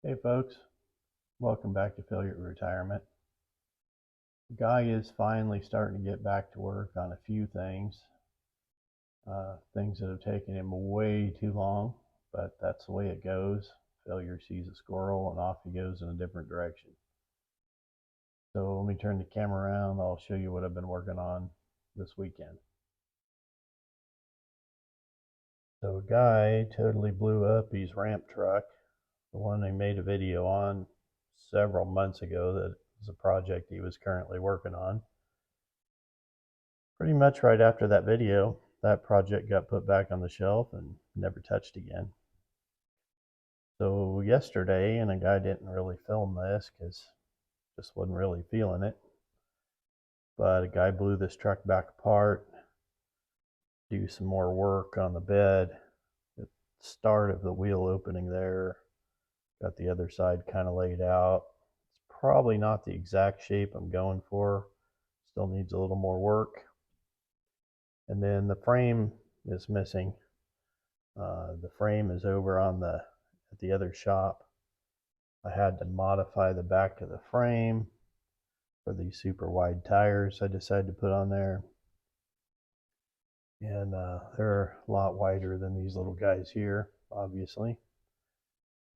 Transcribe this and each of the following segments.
Hey folks, welcome back to Failure Retirement. The guy is finally starting to get back to work on a few things, things that have taken him way too long, but that's the way it goes. Failure sees a squirrel and off he goes in a different direction. So let me turn the camera around. I'll show you what I've been working on this weekend. So a guy totally blew up his ramp truck, the one I made a video on several months ago. That was a project he was currently working on. Pretty much right after that video, that project got put back on the shelf and never touched again. So yesterday, and a guy didn't really film this because just wasn't really feeling it, but a guy blew this truck back apart, do some more work on the bed, the start of the wheel opening there, got the other side kind of laid out. It's probably not the exact shape I'm going for, still needs a little more work. And then the frame is missing. The frame is over on at the other shop. I had to modify the back of the frame for these super wide tires I decided to put on there. And they're a lot wider than these little guys here, obviously.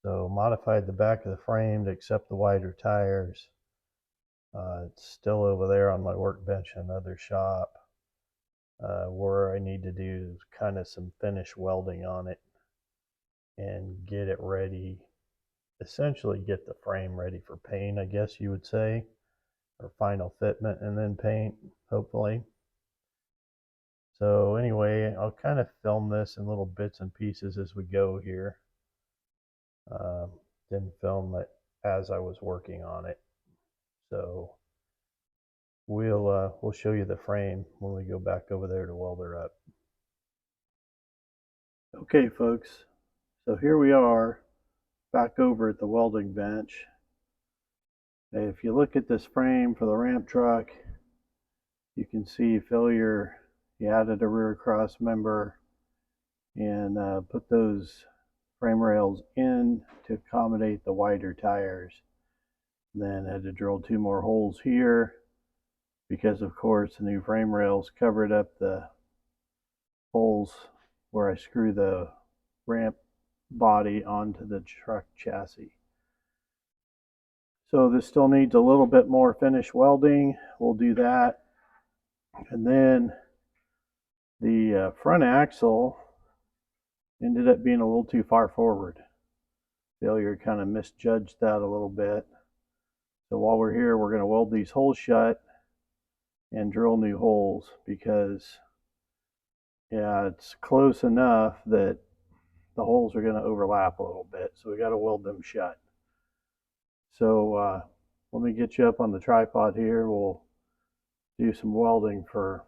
So modified the back of the frame to accept the wider tires. It's still over there on my workbench in another shop. Where I need to do kind of some finish welding on it and get it ready, essentially get the frame ready for paint, I guess you would say, or final fitment and then paint, hopefully. So anyway, I'll kind of film this in little bits and pieces as we go here. Didn't film it as I was working on it. So we'll show you the frame when we go back over there to weld her up. Okay folks, so here we are back over at the welding bench. If you look at this frame for the ramp truck, you can see failure. He added a rear cross member and put those frame rails in to accommodate the wider tires. Then had to drill 2 more holes here because of course the new frame rails covered up the holes where I screw the ramp body onto the truck chassis. So this still needs a little bit more finish welding. We'll do that. And then the front axle ended up being a little too far forward. Failure kind of misjudged that a little bit. So while we're here, we're going to weld these holes shut and drill new holes because, yeah, it's close enough that the holes are going to overlap a little bit. So we got to weld them shut. So let me get you up on the tripod here. We'll do some welding for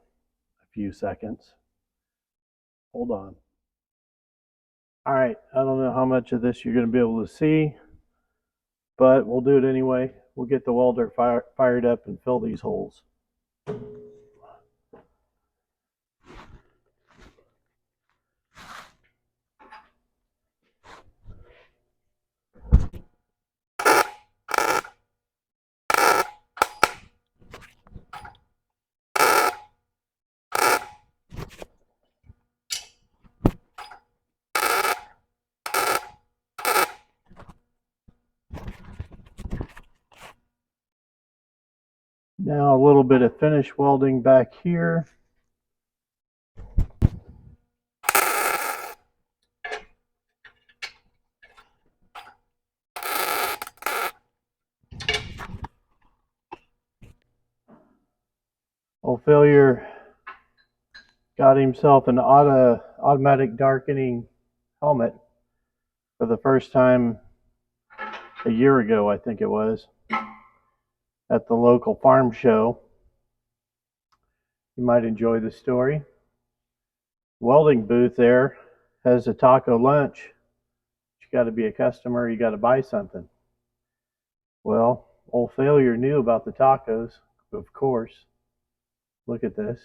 a few seconds. Hold on. All right, I don't know how much of this you're going to be able to see, but we'll do it anyway. We'll get the welder fired up and fill these holes. Now a little bit of finish welding back here. Old failure got himself an automatic darkening helmet for the first time a year ago, I think it was, at the local farm show. You might enjoy the story. Welding booth there has a taco lunch. You got to be a customer, you got to buy something. Well, old failure knew about the tacos, of course. Look at this.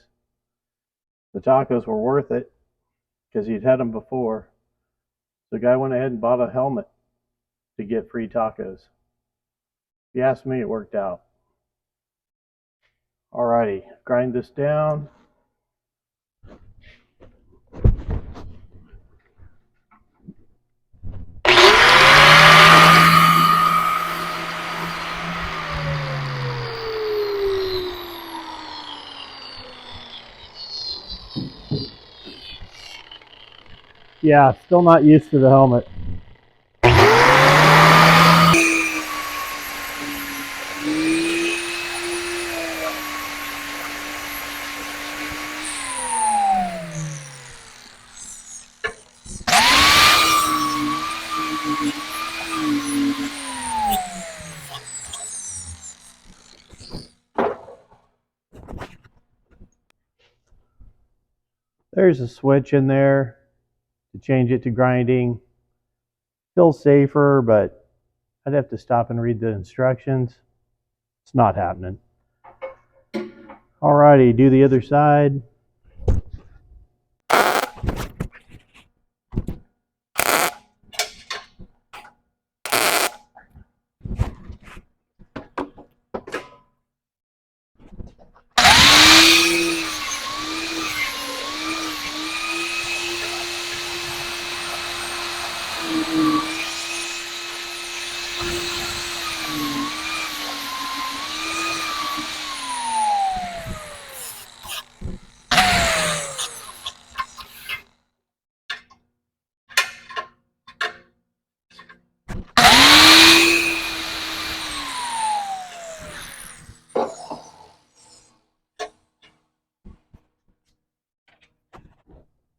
The tacos were worth it because he'd had them before. The guy went ahead and bought a helmet to get free tacos. If you ask me, it worked out. Alrighty, grind this down. Yeah, still not used to the helmet. There's a switch in there to change it to grinding. Feels safer, but I'd have to stop and read the instructions. It's not happening. Alrighty, do the other side.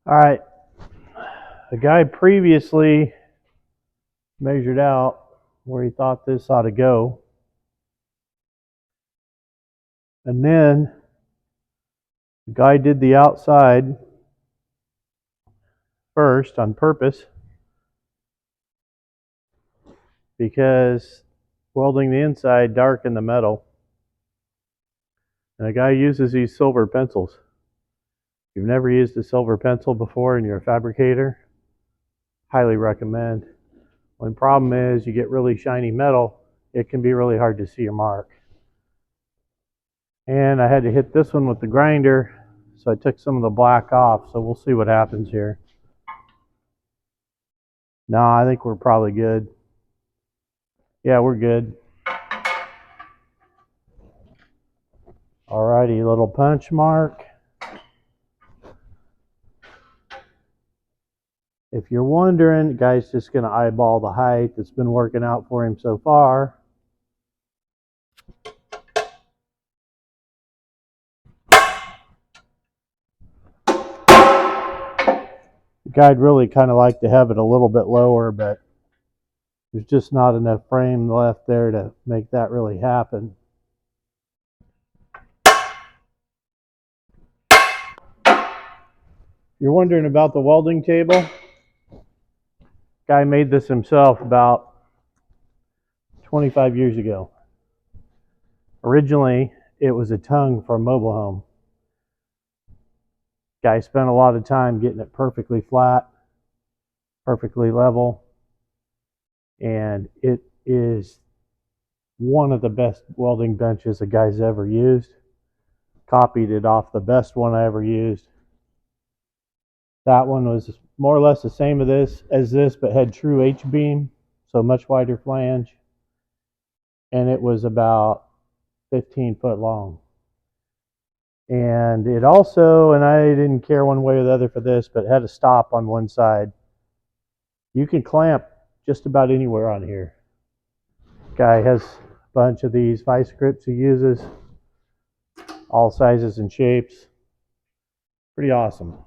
All right, the guy previously measured out where he thought this ought to go. And then the guy did the outside first on purpose because welding the inside darkened the metal. And the guy uses these silver pencils. If you've never used a silver pencil before and you're a fabricator, highly recommend. One problem is you get really shiny metal, it can be really hard to see your mark. And I had to hit this one with the grinder, so I took some of the black off, so we'll see what happens here. No, I think we're probably good. Yeah, we're good. Alrighty, little punch mark. If you're wondering, the guy's just going to eyeball the height that's been working out for him so far. The guy'd really kind of like to have it a little bit lower, but there's just not enough frame left there to make that really happen. You're wondering about the welding table? Guy made this himself about 25 years ago. Originally, it was a tongue for a mobile home. Guy spent a lot of time getting it perfectly flat, perfectly level, and it is one of the best welding benches a guy's ever used. Copied it off the best one I ever used. That one was more or less the same as this, but had true H-beam, so much wider flange, and it was about 15 foot long. And it also, and I didn't care one way or the other for this, but it had a stop on one side. You can clamp just about anywhere on here. Guy has a bunch of these vice grips he uses, all sizes and shapes. Pretty awesome.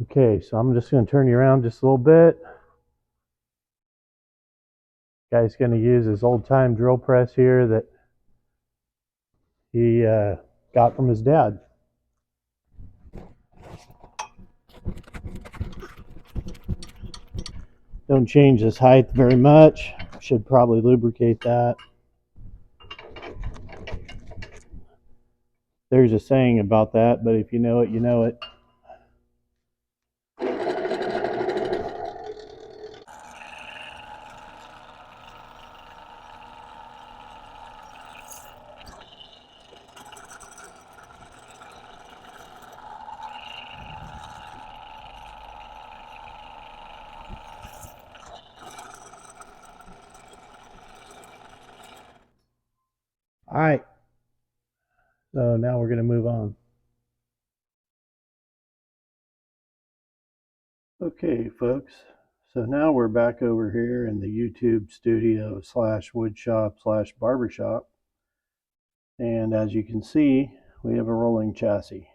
Okay, so I'm just going to turn you around just a little bit. Guy's going to use his old-time drill press here that he got from his dad. Don't change this height very much. Should probably lubricate that. There's a saying about that, but if you know it, you know it. All right, so now we're going to move on. Okay, folks, so now we're back over here in the YouTube studio slash woodshop slash barbershop. And as you can see, we have a rolling chassis.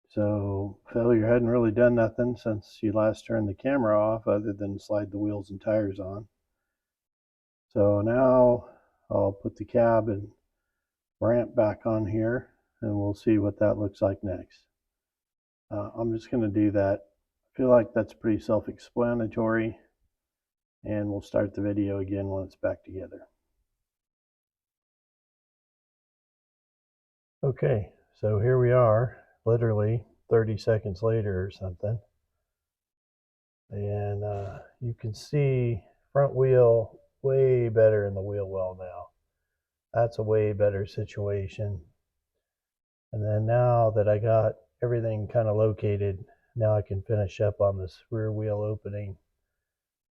So failure hadn't really done nothing since you last turned the camera off other than slide the wheels and tires on. So now I'll put the cab and ramp back on here and we'll see what that looks like next. I'm just going to do that. I feel like that's pretty self-explanatory, and we'll start the video again when it's back together. Okay, so here we are, literally 30 seconds later or something. And you can see front wheel way better in the wheel well now. That's a way better situation. And then now that I got everything kind of located, now I can finish up on this rear wheel opening,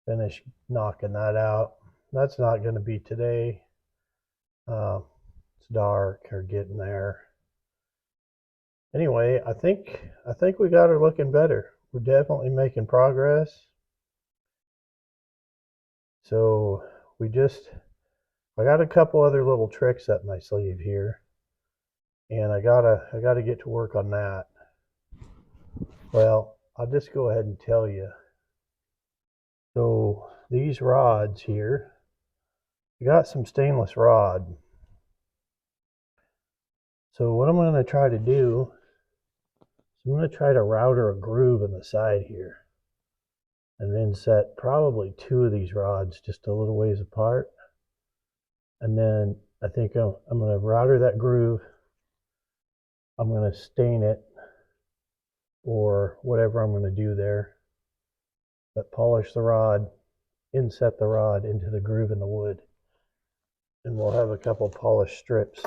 finish knocking that out. That's not going to be today. It's dark or getting there. Anyway, I think we got her looking better. We're definitely making progress. So I got a couple other little tricks up my sleeve here, and I gotta get to work on that. Well, I'll just go ahead and tell you. So these rods here, I got some stainless rod. So what I'm going to try to do is I'm going to try to router a groove in the side here, and then set probably two of these rods just a little ways apart. And then I think I'm going to router that groove. I'm going to stain it or whatever I'm going to do there. But polish the rod, inset the rod into the groove in the wood. And we'll have a couple polished strips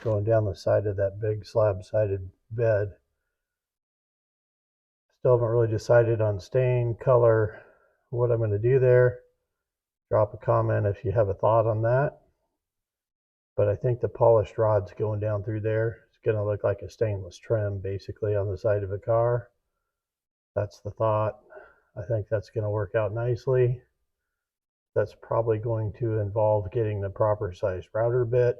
going down the side of that big slab-sided bed. Still haven't really decided on stain, color, what I'm going to do there. Drop a comment if you have a thought on that. But I think the polished rod's going down through there. It's going to look like a stainless trim basically on the side of a car. That's the thought. I think that's going to work out nicely. That's probably going to involve getting the proper size router bit,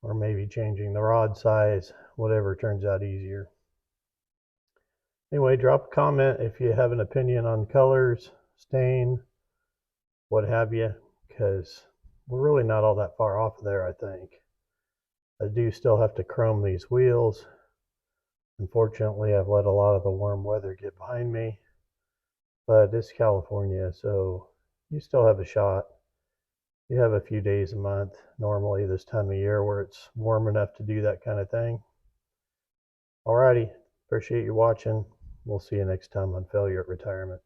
or maybe changing the rod size, whatever turns out easier. Anyway, drop a comment if you have an opinion on colors, stain, what have you, because we're really not all that far off there, I think. I do still have to chrome these wheels. Unfortunately, I've let a lot of the warm weather get behind me, but it's California, so you still have a shot. You have a few days a month, normally this time of year, where it's warm enough to do that kind of thing. Alrighty, appreciate you watching. We'll see you next time on Failure at Retirement.